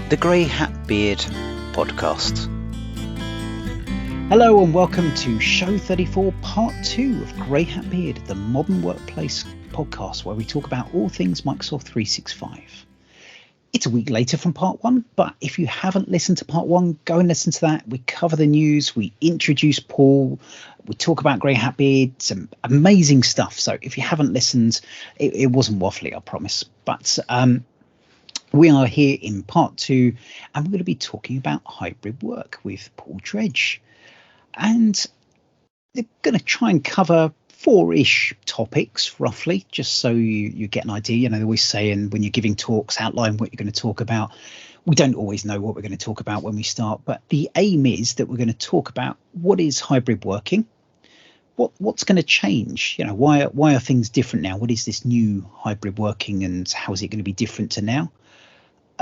the Grey Hat Beard podcast. Hello and welcome to show 34, part 2 of Grey Hat Beard, the modern workplace podcast where we talk about all things Microsoft 365. It's a week later from part 1, but if you haven't listened to part 1, go and listen to that. We cover the news, we introduce Paul, we talk about Grey Hat Beard, some amazing stuff. So if you haven't listened, it wasn't waffly, I promise. But we are here in part 2, and we're going to be talking about hybrid work with Paul Dredge. And they're going to try and cover 4-ish topics, roughly, just so you get an idea. You know, they always say, and when you're giving talks, outline what you're going to talk about. We don't always know what we're going to talk about when we start, but the aim is that we're going to talk about what is hybrid working, what's going to change, you know, why are things different now? What is this new hybrid working, and how is it going to be different to now?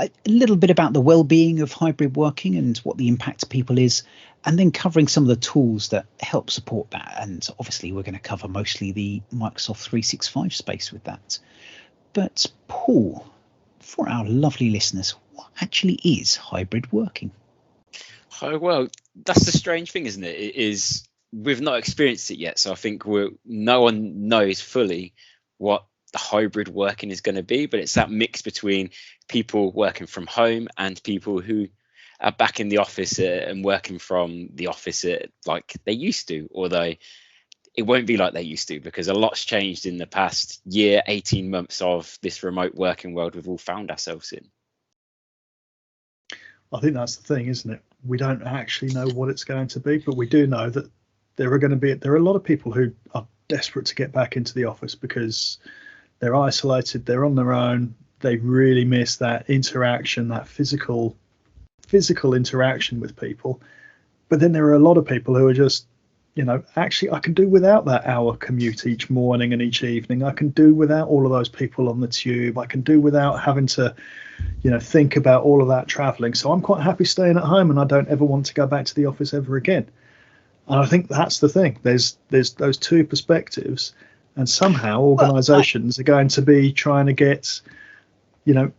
A little bit about the well-being of hybrid working and what the impact to people is, and then covering some of the tools that help support that. And obviously we're going to cover mostly the Microsoft 365 space with that. But Paul, for our lovely listeners, what actually is hybrid working? Oh, well, that's the strange thing, isn't it? It is, we've not experienced it yet. So I think no one knows fully what the hybrid working is going to be, but it's that mix between people working from home and people who are back in the office and working from the office like they used to, although it won't be like they used to, because a lot's changed in the past year, 18 months of this remote working world we've all found ourselves in. I think that's the thing, isn't it? We don't actually know what it's going to be, but we do know that there are a lot of people who are desperate to get back into the office because they're isolated, they're on their own, they really miss that interaction, that physical interaction with people. But then there are a lot of people who are just, you know, actually I can do without that hour commute each morning and each evening. I can do without all of those people on the tube. I can do without having to, you know, think about all of that traveling. So I'm quite happy staying at home, and I don't ever want to go back to the office ever again. And I think that's the thing. There's those two perspectives. And somehow organisations are going to be trying to get, you know,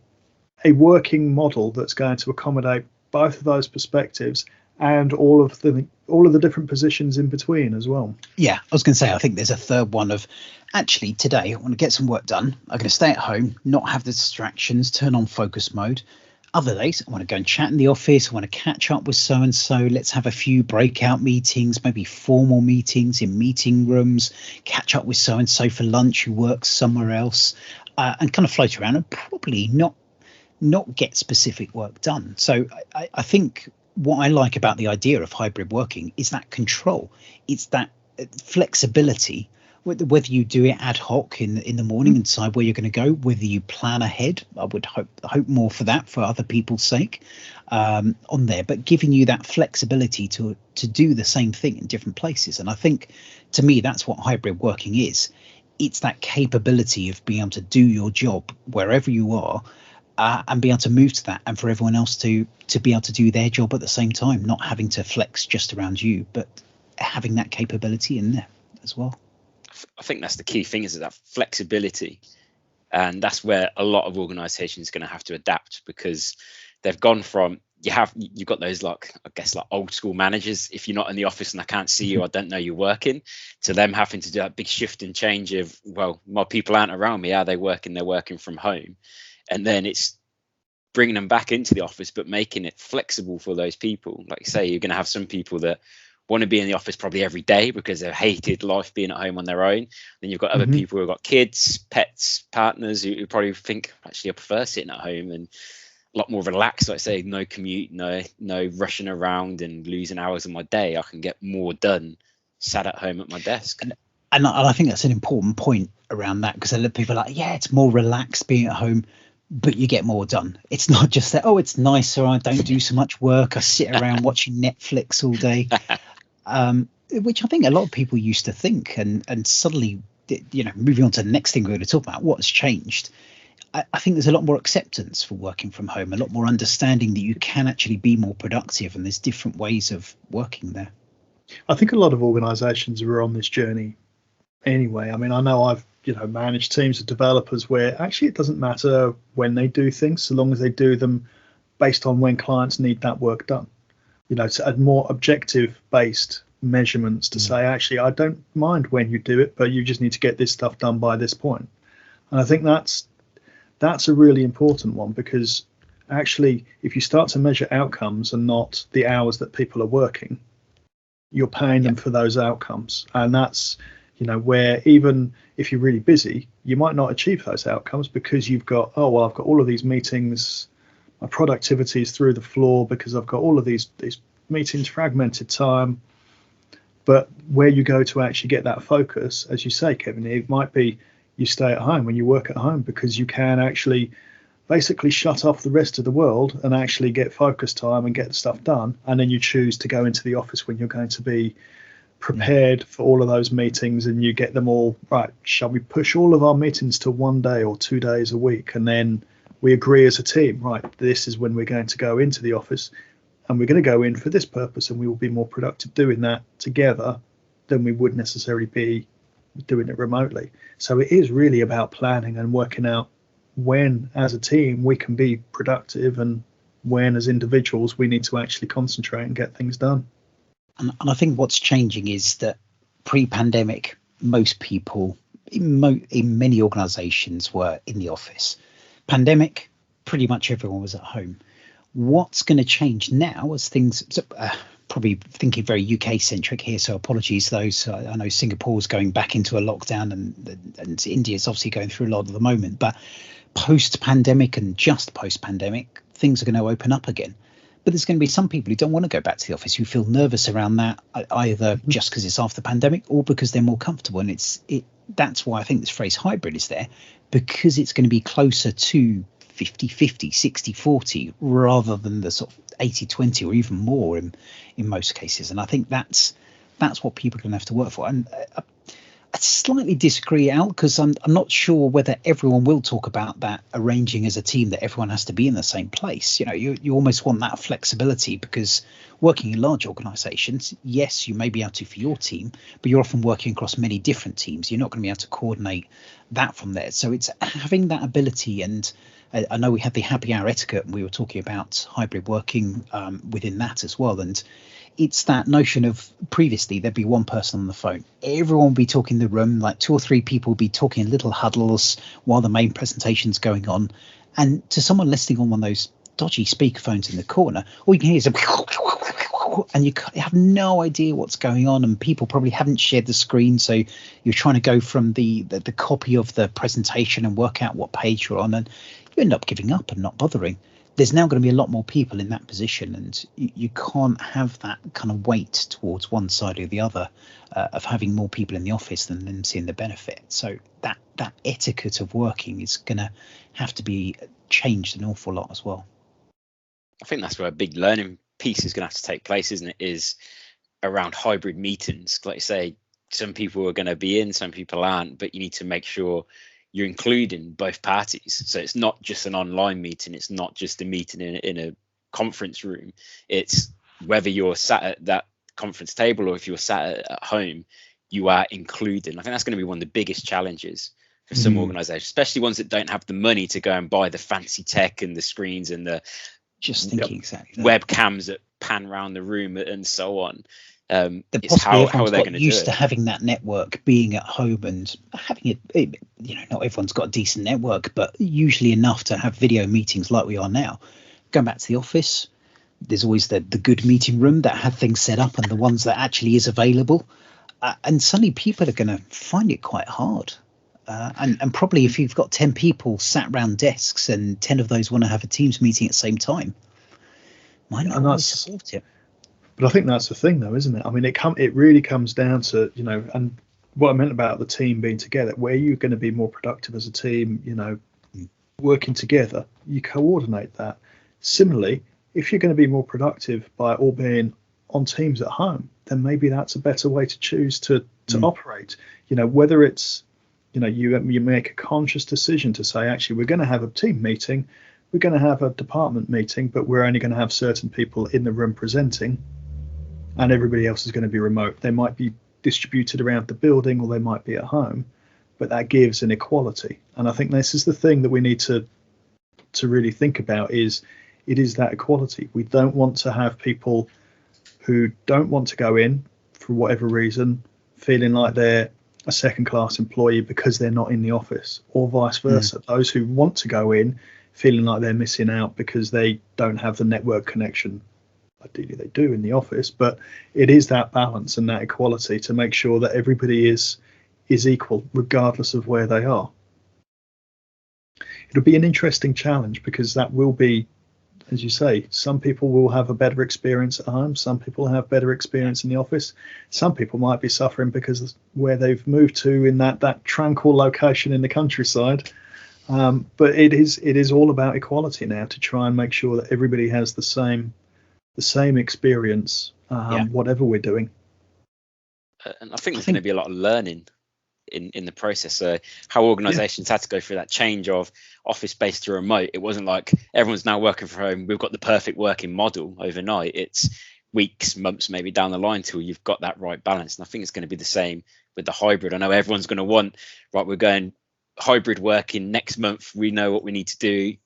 a working model that's going to accommodate both of those perspectives and all of the different positions in between as well. Yeah, I was going to say, I think there's a third one of, actually today I want to get some work done. I'm going to stay at home, not have the distractions, turn on focus mode. Other days, I want to go and chat in the office. I want to catch up with so-and-so. Let's have a few breakout meetings, maybe formal meetings in meeting rooms, catch up with so-and-so for lunch who works somewhere else, and kind of float around and probably not get specific work done. So I think what I like about the idea of hybrid working is that control. It's that flexibility. Whether you do it ad hoc in the morning and decide where you're going to go, whether you plan ahead, I would hope more for that for other people's sake on there, but giving you that flexibility to do the same thing in different places. And I think, to me, that's what hybrid working is. It's that capability of being able to do your job wherever you are and be able to move to that, and for everyone else to be able to do their job at the same time, not having to flex just around you, but having that capability in there as well. I think that's the key thing, is that flexibility. And that's where a lot of organizations are going to have to adapt, because they've gone from, you've got those, like, I guess, like old school managers. If you're not in the office and I can't see you, I don't know you're working, to them having to do that big shift and change of, well, my people aren't around me. Are they working? They're working from home. And then it's bringing them back into the office, but making it flexible for those people. Like you say, you're going to have some people that want to be in the office probably every day because they've hated life being at home on their own. Then you've got other people who've got kids, pets, partners who probably think, actually, I prefer sitting at home and a lot more relaxed. Like I say, no commute, no rushing around and losing hours of my day. I can get more done sat at home at my desk. And I think that's an important point around that, because a lot of people are like, yeah, it's more relaxed being at home, but you get more done. It's not just that, oh, it's nicer, I don't do so much work, I sit around watching Netflix all day. Which I think a lot of people used to think, and suddenly, you know, moving on to the next thing we're going to talk about, what's changed. I think there's a lot more acceptance for working from home, a lot more understanding that you can actually be more productive, and there's different ways of working there. I think a lot of organisations are on this journey anyway. I mean, I know I've managed teams of developers where actually it doesn't matter when they do things, so long as they do them based on when clients need that work done. To add more objective based measurements to say, actually, I don't mind when you do it, but you just need to get this stuff done by this point. And I think that's a really important one, because actually, if you start to measure outcomes and not the hours that people are working, you're paying them for those outcomes. And that's, where even if you're really busy, you might not achieve those outcomes because you've got, I've got all of these meetings, my productivity is through the floor because I've got all of these meetings, fragmented time. But where you go to actually get that focus, as you say, Kevin, it might be you stay at home when you work at home, because you can actually basically shut off the rest of the world and actually get focus time and get the stuff done. And then you choose to go into the office when you're going to be prepared for all of those meetings, and you get them all right. Shall we push all of our meetings to 1 day or 2 days a week? And then we agree as a team, right, this is when we're going to go into the office, and we're going to go in for this purpose, and we will be more productive doing that together than we would necessarily be doing it remotely. So it is really about planning and working out when as a team we can be productive, and when as individuals we need to actually concentrate and get things done. And I think what's changing is that pre-pandemic, most people in many organizations were in the office. Pandemic, pretty much everyone was at home. What's going to change now as things, probably thinking very UK centric here, so apologies those. I know Singapore's going back into a lockdown, and India's obviously going through a lot at the moment, but post-pandemic and just post-pandemic, things are going to open up again. But there's going to be some people who don't want to go back to the office, who feel nervous around that, either just because it's after the pandemic or because they're more comfortable. And that's why I think this phrase hybrid is there, because it's going to be closer to 50-50, 60-40, rather than the sort of 80-20 or even more in most cases. And I think that's what people are going to have to work for. And I slightly disagree, Al, because I'm not sure whether everyone will talk about that, arranging as a team that everyone has to be in the same place. You almost want that flexibility, because working in large organizations, yes, you may be able to for your team, but you're often working across many different teams. You're not going to be able to coordinate that from there. So it's having that ability. And I know we had the happy hour etiquette, and we were talking about hybrid working within that as well. And it's that notion of, previously there'd be one person on the phone, everyone would be talking in the room, like 2 or 3 people would be talking in little huddles while the main presentation's going on. And to someone listening on one of those dodgy speakerphones in the corner, all you can hear is and you have no idea what's going on, and people probably haven't shared the screen, so you're trying to go from the copy of the presentation and work out what page you're on, and you end up giving up and not bothering. There's now going to be a lot more people in that position, and you can't have that kind of weight towards one side or the other of having more people in the office than them seeing the benefit. So that etiquette of working is going to have to be changed an awful lot as well. I think that's where a big learning piece is going to have to take place, isn't it? Is around hybrid meetings. Like you say, some people are going to be in, some people aren't, but you need to make sure you're including both parties. So it's not just an online meeting. It's not just a meeting in a conference room. It's whether you're sat at that conference table or if you're sat at home, you are included. I think that's going to be one of the biggest challenges for some organizations, especially ones that don't have the money to go and buy the fancy tech and the screens and the exactly webcams that pan around the room and so on. It's how are they going to used to having that network, being at home and having it. Not everyone's got a decent network, but usually enough to have video meetings like we are now. Going back to the office, there's always the good meeting room that had things set up and the ones that actually is available. And suddenly people are going to find it quite hard. And probably if you've got 10 people sat around desks and 10 of those want to have a Teams meeting at the same time, might not always support it. But I think that's the thing, though, isn't it? I mean, it really comes down to, and what I meant about the team being together, where you're going to be more productive as a team, working together, you coordinate that. Similarly, if you're going to be more productive by all being on Teams at home, then maybe that's a better way to choose to operate. Whether it's, you make a conscious decision to say, actually, we're going to have a team meeting, we're going to have a department meeting, but we're only going to have certain people in the room presenting, and everybody else is going to be remote. They might be distributed around the building or they might be at home, but that gives an equality. And I think this is the thing that we need to really think about is it is that equality. We don't want to have people who don't want to go in for whatever reason feeling like they're a second-class employee because they're not in the office, or vice versa. Those who want to go in feeling like they're missing out because they don't have the network connection. Ideally they do in the office, but it is that balance and that equality to make sure that everybody is equal regardless of where they are. It'll be an interesting challenge because that will be, as you say, some people will have a better experience at home, some people have better experience in the office, some people might be suffering because where they've moved to in that tranquil location in the countryside. But it is all about equality now, to try and make sure that everybody has the same experience, whatever we're doing. And I think there's going to be a lot of learning in the process. So how organizations had to go through that change of office based to remote. It wasn't like everyone's now working from home, we've got the perfect working model overnight. It's weeks, months maybe down the line till you've got that right balance. And I think it's going to be the same with the hybrid. I know everyone's going to want, right, we're going hybrid working next month, we know what we need to do,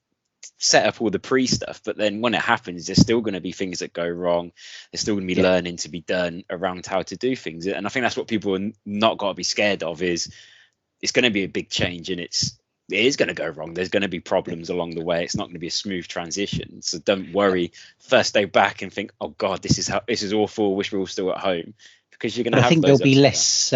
set up all the pre stuff, but then when it happens, there's still going to be things that go wrong. There's still going to be learning to be done around how to do things, and I think that's what people are not got to be scared of. Is it's going to be a big change, and it is going to go wrong. There's going to be problems along the way. It's not going to be a smooth transition, so don't worry first day back and think, oh god, this is awful, wish we were all still at home, because you're going to have, I think there'll be less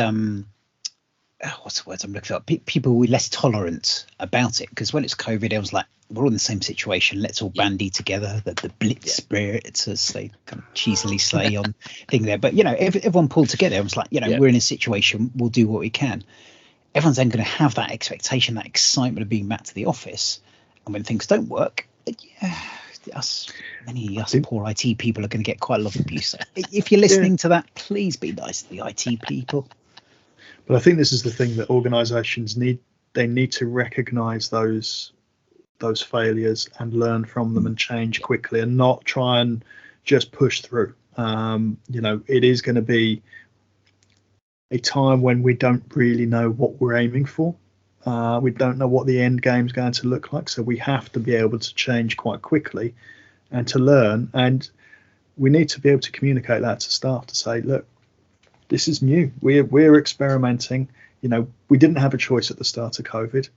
what's the word I'm looking for? People will be less tolerant about it, because when it's COVID, it was like, we're all in the same situation. Let's all bandy together. The blitz spirit, as they kind of cheesily say on thing there. But everyone pulled together. It was like, we're in a situation. We'll do what we can. Everyone's then going to have that expectation, that excitement of being back to the office. And when things don't work, many of us poor IT people are going to get quite a lot of abuse. If you're listening to that, please be nice to the IT people. But I think this is the thing that organisations need. They need to recognise those failures and learn from them and change quickly, and not try and just push through. It is going to be a time when we don't really know what we're aiming for. We don't know what the end game is going to look like, so we have to be able to change quite quickly and to learn. And we need to be able to communicate that to staff, to say, look, this is new. We're experimenting. We didn't have a choice at the start of COVID.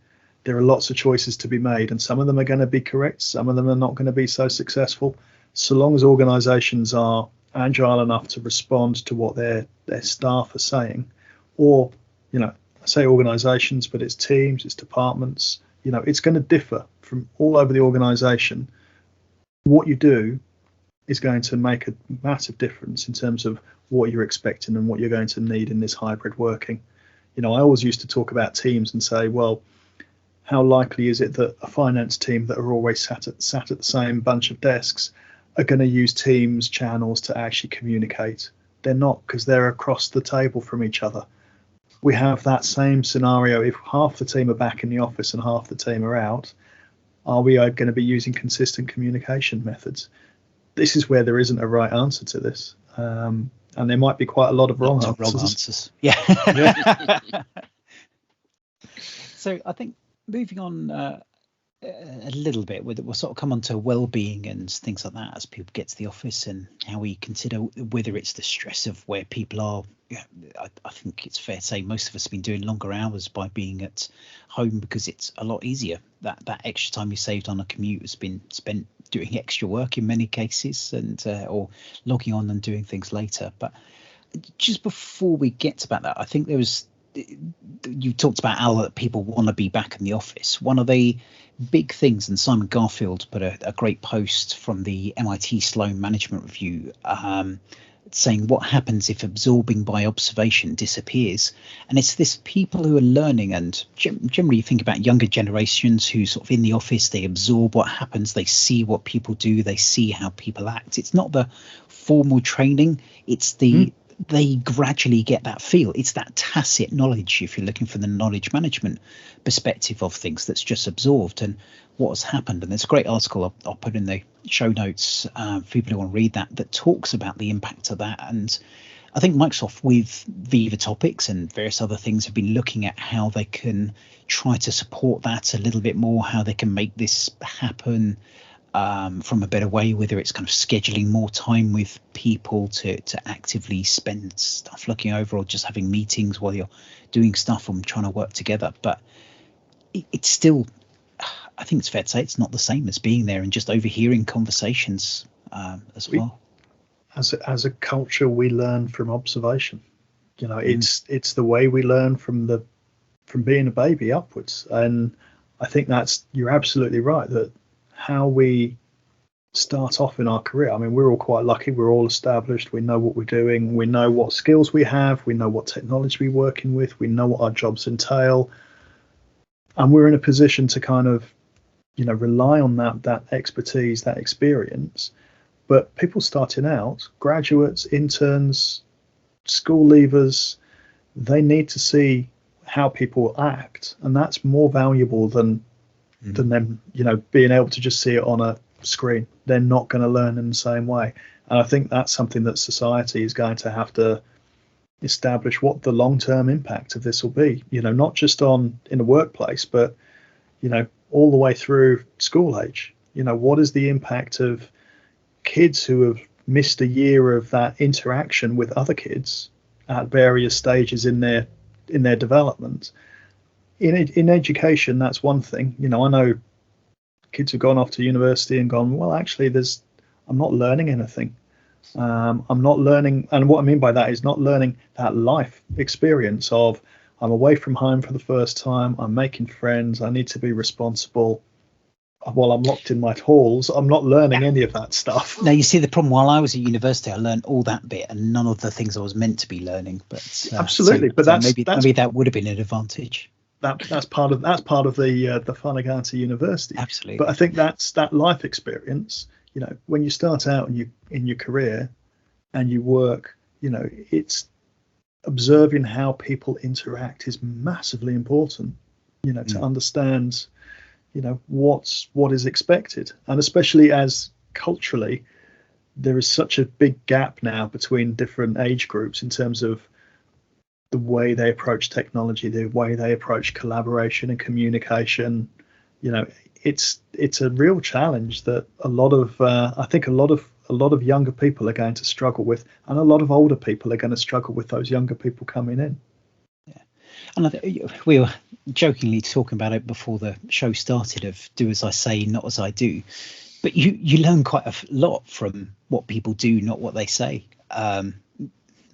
There are lots of choices to be made, and some of them are going to be correct. Some of them are not going to be so successful. So long as organisations are agile enough to respond to what their staff are saying, or, I say organisations, but it's teams, it's departments, it's going to differ from all over the organisation. What you do is going to make a massive difference in terms of what you're expecting and what you're going to need in this hybrid working. I always used to talk about teams and say, well, how likely is it that a finance team that are always sat at the same bunch of desks are going to use Teams channels to actually communicate? They're not, because they're across the table from each other. We have that same scenario. If half the team are back in the office and half the team are out, are we going to be using consistent communication methods? This is where there isn't a right answer to this. And there might be quite a lot of wrong answers. Yeah. So I think moving on a little bit, we'll sort of come on to well-being and things like that as people get to the office, and how we consider whether it's the stress of where people are. I think it's fair to say most of us have been doing longer hours by being at home, because it's a lot easier. That extra time you saved on a commute has been spent doing extra work in many cases, and or logging on and doing things later. But just before we get to that, I think you talked about how people want to be back in the office. One of the big things, and Simon Garfield put a great post from the MIT Sloan Management Review saying what happens if absorbing by observation disappears. And it's this people who are learning, and generally you think about younger generations who sort of in the office, they absorb what happens, they see what people do, they see how people act. It's not the formal training, it's the they gradually get that feel. It's that tacit knowledge, if you're looking for the knowledge management perspective of things, that's just absorbed. And what has happened, and there's a great article I'll put in the show notes for people who want to read that talks about the impact of that. And I think Microsoft with Viva Topics and various other things have been looking at how they can try to support that a little bit more, how they can make this happen from a better way, whether it's kind of scheduling more time with people to actively spend stuff looking over, or just having meetings while you're doing stuff and trying to work together. But it's still, I think it's fair to say, it's not the same as being there and just overhearing conversations as well. As a culture, we learn from observation. It's the way we learn from being a baby upwards. And I think you're absolutely right, that how we start off in our career, I mean, we're all quite lucky. We're all established. We know what we're doing. We know what skills we have. We know what technology we're working with. We know what our jobs entail. And we're in a position to kind of, rely on that expertise, that experience. But people starting out, graduates, interns, school leavers, they need to see how people act. And that's more valuable than them, being able to just see it on a screen. They're not going to learn in the same way. And I think that's something that society is going to have to establish, what the long-term impact of this will be, not just in a workplace, but, all the way through school age. What is the impact of kids who have missed a year of that interaction with other kids at various stages in their development? In education, that's one thing. I know kids who've gone off to university and gone, well, actually, I'm not learning anything. I'm not learning, and what I mean by that is not learning that life experience of, I'm away from home for the first time, I'm making friends, I need to be responsible. While I'm locked in my halls, I'm not learning any of that stuff. Now, you see, the problem, while I was at university, I learned all that bit and none of the things I was meant to be learning. But absolutely, maybe that would have been an advantage. That's part of the fun of going to university. Absolutely. But I think that's that life experience. When you start out in your career and you work, it's observing how people interact is massively important. To understand, what is expected, and especially as culturally, there is such a big gap now between different age groups in terms of the way they approach technology, the way they approach collaboration and communication. It's a real challenge that I think a lot of younger people are going to struggle with, and a lot of older people are going to struggle with those younger people coming in. Yeah, and we were jokingly talking about it before the show started, of do as I say, not as I do. But you learn quite a lot from what people do, not what they say.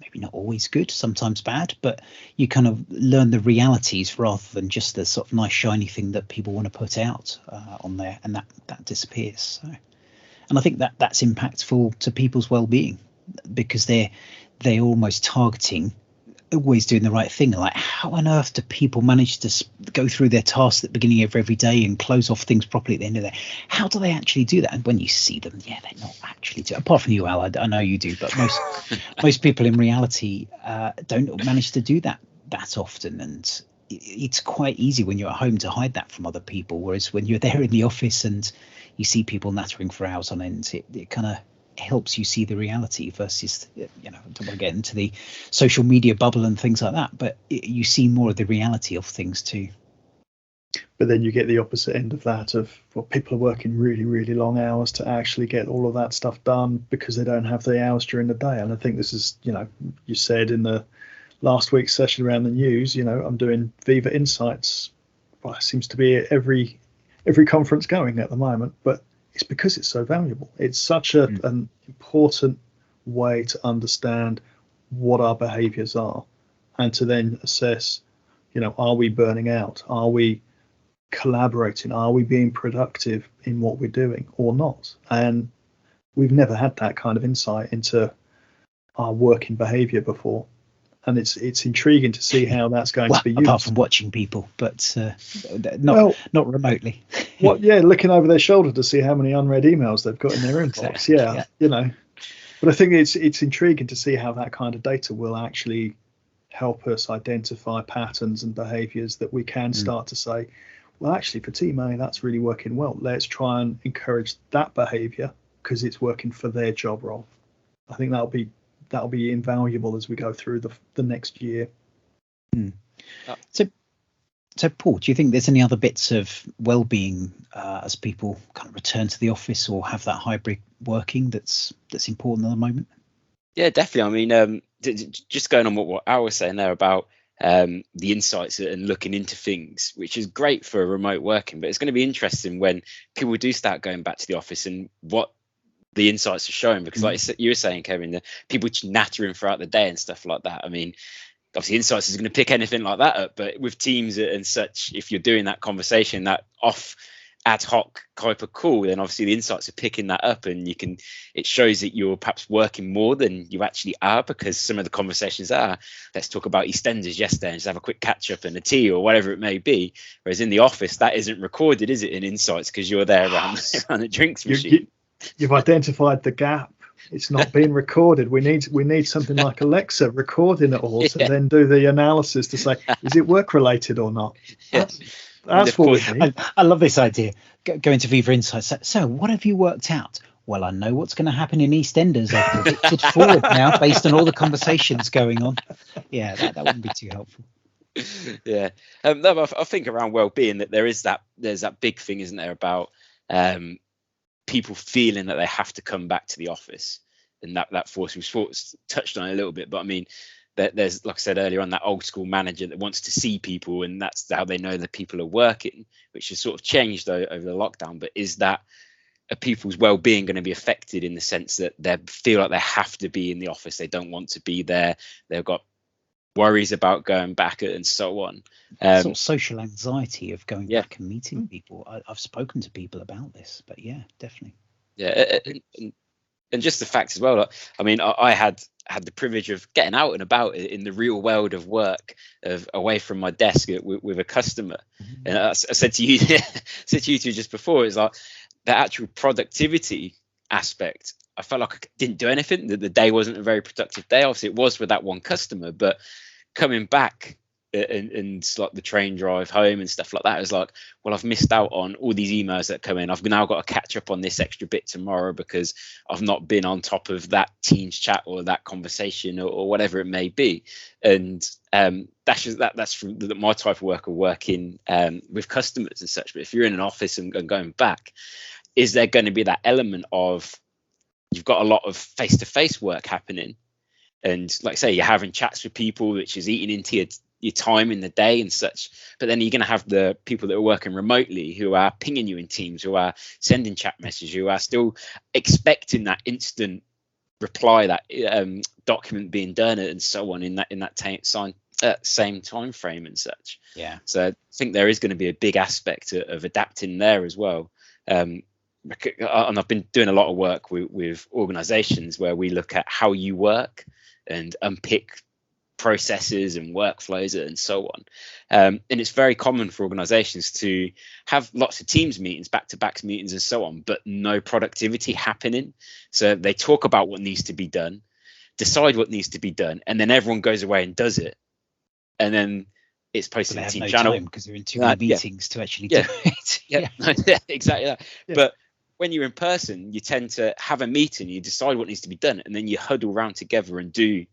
Maybe not always good, sometimes bad, but you kind of learn the realities rather than just the sort of nice shiny thing that people want to put out on there, and that disappears. So, and I think that's impactful to people's well-being, because they're almost targeting, always doing the right thing. Like, how on earth do people manage to go through their tasks at the beginning of every day and close off things properly at the end of the day? How do they actually do that? And when you see them, they're not actually doing, apart from you, Al, I know you do, but most people in reality don't manage to do that often. And it's quite easy when you're at home to hide that from other people, whereas when you're there in the office and you see people nattering for hours on end, it kind of helps you see the reality versus, I don't want to get into the social media bubble and things like that, but you see more of the reality of things too. But then you get the opposite end of that, of people are working really, really long hours to actually get all of that stuff done because they don't have the hours during the day. And I think this is, you said in the last week's session around the news, I'm doing Viva Insights. Well, it seems to be every conference going at the moment, but it's because it's so valuable. It's such an important way to understand what our behaviors are, and to then assess, are we burning out? Are we collaborating? Are we being productive in what we're doing or not? And we've never had that kind of insight into our working behavior before. And it's intriguing to see how that's going to be used. Apart from watching people, but not remotely. Looking over their shoulder to see how many unread emails they've got in their inbox. Yeah. But I think it's intriguing to see how that kind of data will actually help us identify patterns and behaviours that we can start to say, well, actually, for Team A, that's really working well. Let's try and encourage that behaviour because it's working for their job role. I think that'll be invaluable as we go through the next year. So So, Paul, do you think there's any other bits of well-being as people kind of return to the office or have that hybrid working that's important at the moment? Yeah, definitely. I mean, just going on what I was saying there about the insights and looking into things, which is great for remote working, but it's going to be interesting when people do start going back to the office and what the insights are showing, because like you were saying, Kevin, the people nattering throughout the day and stuff like that. I mean, obviously insights is going to pick anything like that up, but with Teams and such, if you're doing that conversation, that off ad hoc type of call, then obviously the insights are picking that up, and it shows that you're perhaps working more than you actually are, because some of the conversations are, let's talk about EastEnders yesterday and just have a quick catch up and a tea or whatever it may be, whereas in the office that isn't recorded, is it, in insights, because you're there around the drinks machine. You've identified the gap. It's not being recorded. We need something like Alexa recording it all, to then do the analysis to say, is it work related or not? That's what we need. I love this idea. Go into Viva Insights. So what have you worked out? Well, I know what's going to happen in EastEnders. I've predicted forward now based on all the conversations going on. Yeah, that wouldn't be too helpful. Yeah, no, I think around well-being that there's that big thing, isn't there, about people feeling that they have to come back to the office, and that force. We've touched on it a little bit, but I mean, there's, like I said earlier on, that old school manager that wants to see people, and that's how they know that people are working, which has sort of changed over the lockdown. But is that people's well-being going to be affected in the sense that they feel like they have to be in the office, they don't want to be there, they've got worries about going back and so on, sort of social anxiety of going back and meeting people. I've spoken to people about this, but yeah, definitely. Yeah, and just the fact as well, like, I mean, I had the privilege of getting out and about in the real world of work, away from my desk with a customer. And I said to you two just before, it's like the actual productivity aspect. I felt like I didn't do anything, that the day wasn't a very productive day. Obviously it was with that one customer, but coming back and like the train drive home and stuff like that, is like, well, I've missed out on all these emails that come in. I've now got to catch up on this extra bit tomorrow because I've not been on top of that Teams chat or that conversation or whatever it may be. And that's from my type of work of working with customers and such. But if you're in an office and going back, is there going to be that element of, you've got a lot of face-to-face work happening, and like I say, you're having chats with people, which is eating into your time in the day and such. But then you're going to have the people that are working remotely who are pinging you in Teams, who are sending chat messages, who are still expecting that instant reply, that document being done and so on in that same time frame and such. Yeah. So I think there is going to be a big aspect of adapting there as well. And I've been doing a lot of work with organizations where we look at how you work and unpick processes and workflows and so on. And it's very common for organizations to have lots of Teams meetings, back-to-back meetings and so on, but no productivity happening. So they talk about what needs to be done, decide what needs to be done, and then everyone goes away and does it. And then it's posted in the team channel because they're in too many meetings to actually do it. Yeah, exactly that. Yeah. But when you're in person, you tend to have a meeting, you decide what needs to be done, and then you huddle around together and do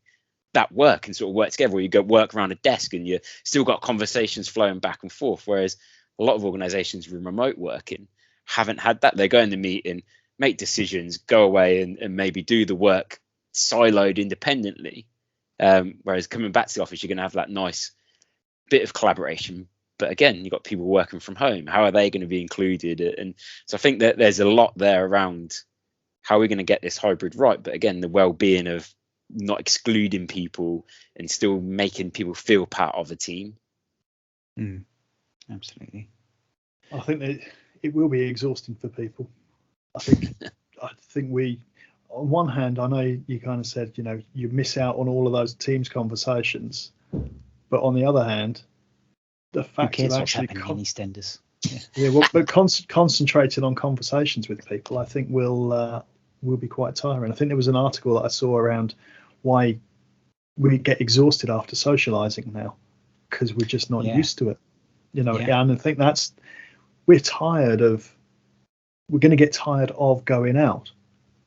that work and sort of work together, or you go work around a desk and you still got conversations flowing back and forth. Whereas a lot of organizations with remote working haven't had that. They go in the meeting, make decisions, go away and maybe do the work siloed independently. Whereas coming back to the office, you're going to have that nice bit of collaboration. But again, you've got people working from home. How are they going to be included? And so I think that there's a lot there around how we're going to get this hybrid right. But again, the well-being of not excluding people and still making people feel part of the team. Absolutely. I think that it will be exhausting for people. I think we, on one hand, I know you kind of said, you miss out on all of those Teams conversations, but on the other hand, the fact of actually in EastEnders. But concentrating on conversations with people, I think will be quite tiring. I think there was an article that I saw around why we get exhausted after socializing now, because we're just not used to it. And I think we're going to get tired of going out,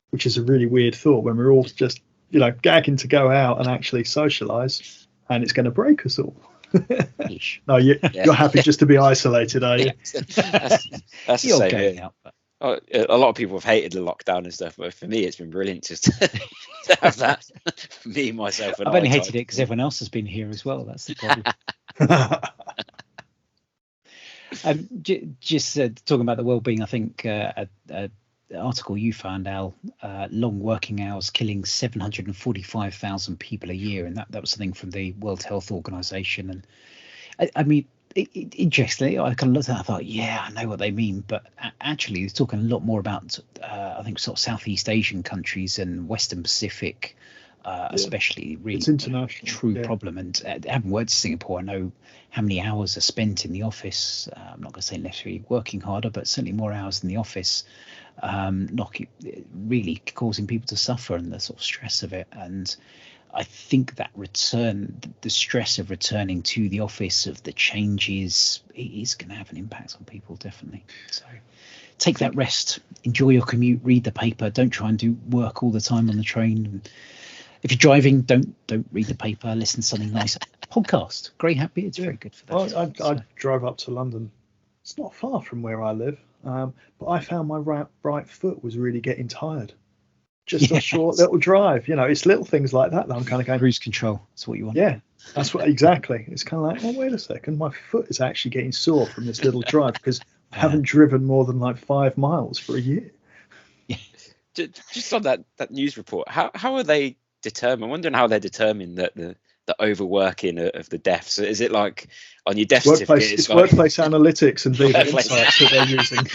which is a really weird thought when we're all just gagging to go out and actually socialize, and it's going to break us all. No, you're happy just to be isolated, are you? That's the same here. A lot of people have hated the lockdown and stuff, but for me, it's been brilliant just to have that. Me, myself, and I've only hated it because everyone else has been here as well. That's the problem. Just talking about the well-being, I think an article you found, Al, long working hours killing 745,000 people a year, and that was something from the World Health Organization. And I mean, interestingly, I kind of looked at it, I thought, yeah, I know what they mean, but actually they're talking a lot more about I think sort of Southeast Asian countries and Western Pacific, especially. Really, it's international, true problem. And I haven't worked in Singapore. I know how many hours are spent in the office. I'm not going to say necessarily working harder, but certainly more hours in the office, really causing people to suffer and the sort of stress of it. And I think that the stress of returning to the office, of the changes, is going to have an impact on people, definitely. So take that rest, enjoy your commute, read the paper. Don't try and do work all the time on the train. If you're driving, don't read the paper. Listen to something nice. Podcast, Grey Hat Beard's very good for that. Well, I drove up to London. It's not far from where I live, but I found my right foot was really getting tired. Just a short little drive, it's little things like that I'm kind of going. Cruise control. That's what you want. Yeah, that's what exactly. It's kind of like, oh, wait a second, my foot is actually getting sore from this little drive because I haven't driven more than like 5 miles for a year. Yeah. Just on that news report, how are they determined? I'm wondering how they're determined that the overworking of the deaths. Is it like on your death certificate? It's workplace analytics and Viva Insights that they're using.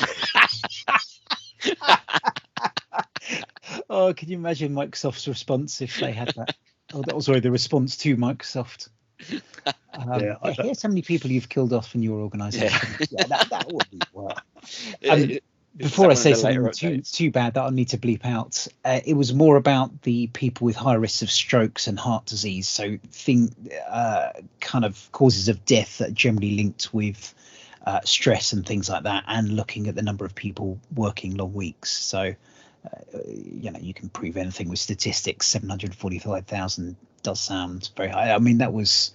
Oh, can you imagine Microsoft's response if they had that? That was the response to Microsoft. Here's how many people you've killed off in your organisation. Yeah, that wouldn't work. Before I say something too bad that I'll need to bleep out, it was more about the people with high risks of strokes and heart disease. So kind of causes of death that are generally linked with stress and things like that, and looking at the number of people working long weeks. So you can prove anything with statistics. 745,000 does sound very high. I mean, that was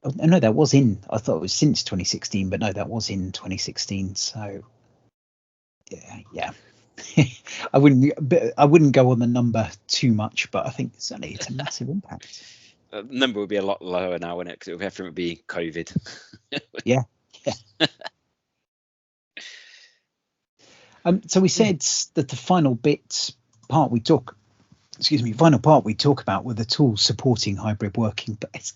I thought it was since 2016, but no, that was in 2016. So yeah. I wouldn't go on the number too much, but I think certainly it's a massive impact. The number would be a lot lower now, wouldn't it? Because everything would be COVID. Yeah. So we said that the final part we talk about were the tools supporting hybrid working. But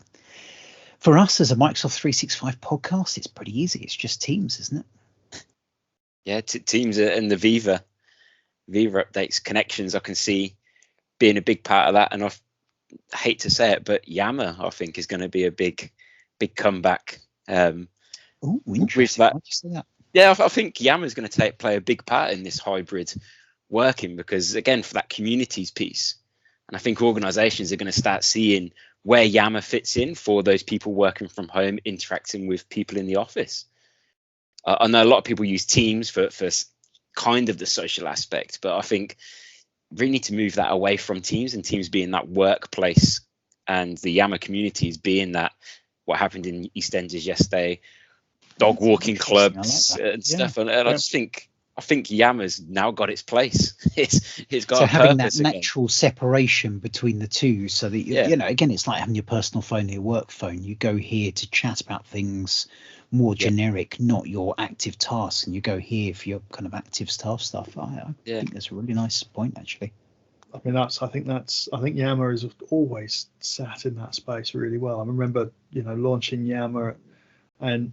for us as a Microsoft 365 podcast, it's pretty easy. It's just Teams, isn't it? Yeah, Teams and the Viva updates, connections, I can see being a big part of that. And I hate to say it, but Yammer, I think, is going to be a big comeback. Oh, interesting. Why'd you say that? Yeah, I think Yammer is going to play a big part in this hybrid working because, again, for that communities piece. And I think organizations are going to start seeing where Yammer fits in for those people working from home, interacting with people in the office. I know a lot of people use Teams for kind of the social aspect, but I think we need to move that away from Teams, and Teams being that workplace and the Yammer communities being that, what happened in EastEnders yesterday, dog walking clubs and stuff. And I just think Yammer's now got its place. It's got a having purpose that natural separation between the two, so that again, it's like having your personal phone and your work phone. You go here to chat about things more generic, not your active tasks, and you go here for your kind of active staff stuff. I think that's a really nice point, actually. I mean, I think Yammer has always sat in that space really well. I remember, launching Yammer, and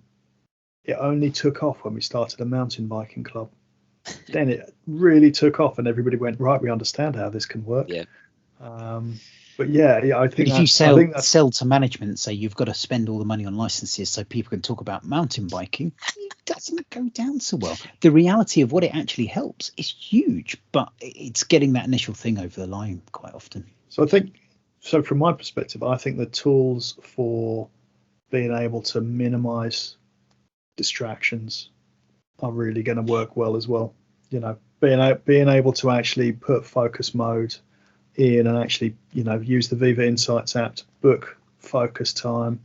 it only took off when we started a mountain biking club. Then it really took off, and everybody went, right, we understand how this can work. Yeah. But I think if you sell to management, say you've got to spend all the money on licenses so people can talk about mountain biking, it doesn't go down so well. The reality of what it actually helps is huge, but it's getting that initial thing over the line quite often. So from my perspective, I think the tools for being able to minimize distractions are really going to work well as well. Being able to actually put focus mode in and actually use the Viva Insights app to book focus time,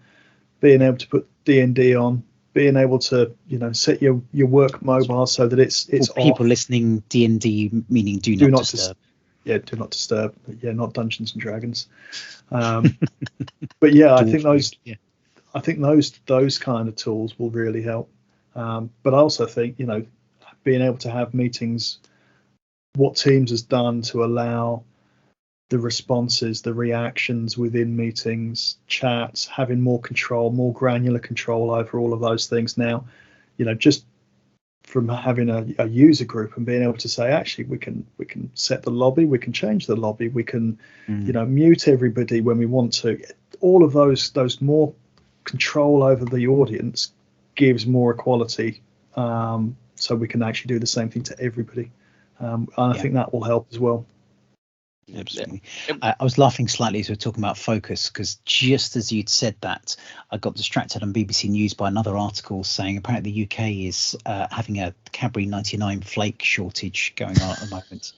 being able to put D&D on, being able to, set your work mobile so that it's people off. listening, D&D meaning do not disturb. Do not disturb. Yeah, not Dungeons and Dragons. But yeah, I think those kind of tools will really help. But I also think, being able to have meetings, what Teams has done to allow the responses, the reactions within meetings, chats, having more control, more granular control over all of those things now, just from having a user group and being able to say, actually, we can set the lobby, we can change the lobby, we can, mute everybody when we want to. All of those more control over the audience gives more equality, so we can actually do the same thing to everybody. And I think that will help as well. Absolutely. I was laughing slightly as we were talking about focus, because just as you'd said that, I got distracted on BBC News by another article saying apparently the UK is having a Cadbury 99 flake shortage going on at the moment.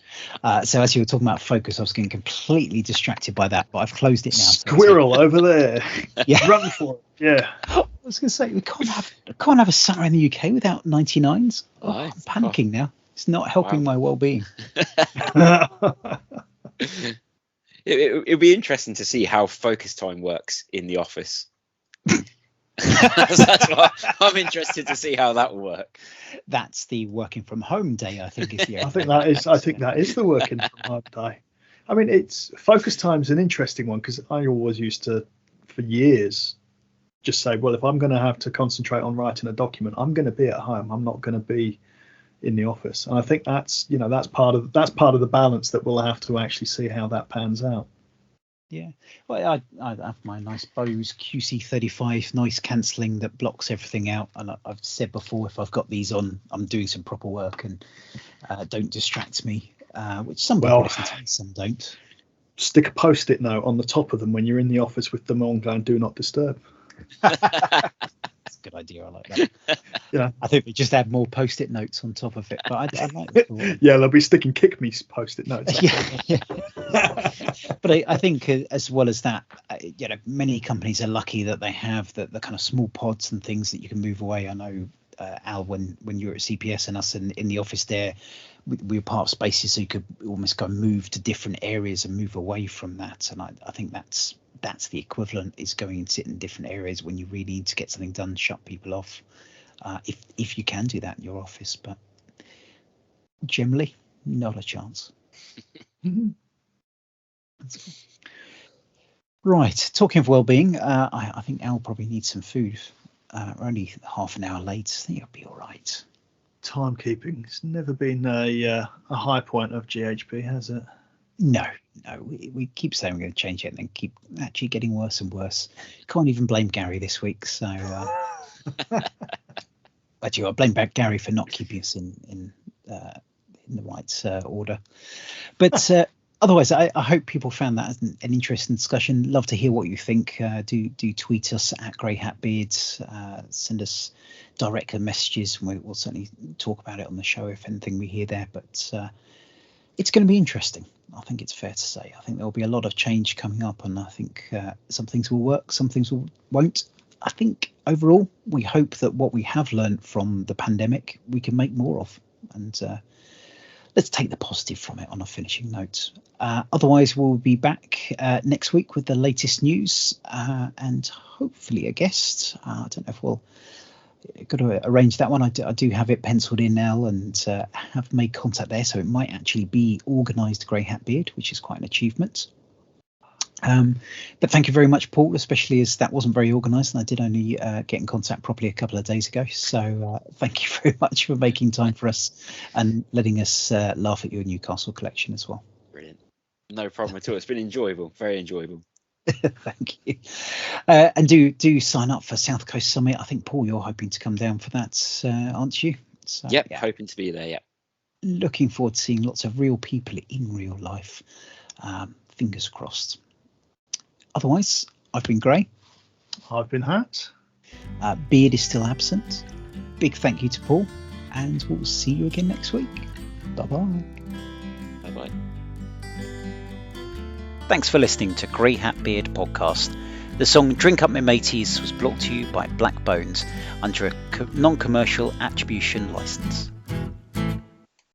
So as you were talking about focus, I was getting completely distracted by that, but I've closed it now. Squirrel over there. Yeah. Run for it. Yeah. I was going to say, we can't have a summer in the UK without 99s. I'm panicking now. It's not helping my well-being. It'll be interesting to see how focus time works in the office. That's what I'm interested to see how that will work. That's the working from home day, I think. I think that is the working from home day. I mean, it's focus time's an interesting one, because I always used to, for years, just say, well, if I'm going to have to concentrate on writing a document, I'm going to be at home. I'm not going to be in the office. And I think that's part of the balance that we'll have to actually see how that pans out. Yeah, well, I have my nice Bose QC35 noise cancelling that blocks everything out, and I've said before, if I've got these on, I'm doing some proper work and don't distract me, which some people listen to, some don't. Stick a post-it note on the top of them when you're in the office with them on, going, do not disturb. That's a good idea. I like that. Yeah, I think we just add more post-it notes on top of it, but I like it. Yeah, they'll be sticking kick me post-it notes. Yeah. But I think as well as that, many companies are lucky that they have the kind of small pods and things that you can move away. I know, Al, when you were at CPS and us in the office there, we were part of spaces, so you could almost go and move to different areas and move away from that. And I think that's the equivalent, is going and sit in different areas when you really need to get something done, shut people off, if you can do that in your office. But generally, not a chance. Right, talking of well-being, I think Al probably needs some food. We're only half an hour late. I think it'll be all right. Timekeeping, it's never been a high point of GHB, has it? No, we keep saying we're going to change it and then keep actually getting worse and worse. Can't even blame Gary this week. So actually, I blame Gary for not keeping us in the right order. But otherwise, I hope people found that an interesting discussion. Love to hear what you think. Do tweet us at GreyHatBeards. Send us direct messages, and we'll certainly talk about it on the show if anything we hear there. But it's going to be interesting. I think it's fair to say. I think there will be a lot of change coming up, and I think some things will work, some things won't. I think overall, we hope that what we have learned from the pandemic, we can make more of. And let's take the positive from it on a finishing note. Otherwise, we'll be back next week with the latest news and hopefully a guest. I don't know if we'll got to arrange that one. I do have it penciled in now and have made contact there, so it might actually be organised Grey Hat Beard, which is quite an achievement. But thank you very much, Paul, especially as that wasn't very organised and I did only get in contact properly a couple of days ago. So thank you very much for making time for us and letting us laugh at your Newcastle collection as well. Brilliant. No problem at all. It's been enjoyable, very enjoyable. Thank you. And do sign up for South Coast Summit. I think, Paul, you're hoping to come down for that, aren't you? So, yep, yeah. Hoping to be there, yeah. Looking forward to seeing lots of real people in real life. Fingers crossed. Otherwise, I've been Gray. I've been Hat. Beard is still absent. Big thank you to Paul, and we'll see you again next week. Bye-bye. Bye-bye. Thanks for listening to Grey Hat Beard Podcast. The song Drink Up My Mateys was brought to you by Black Bones under a non-commercial attribution license.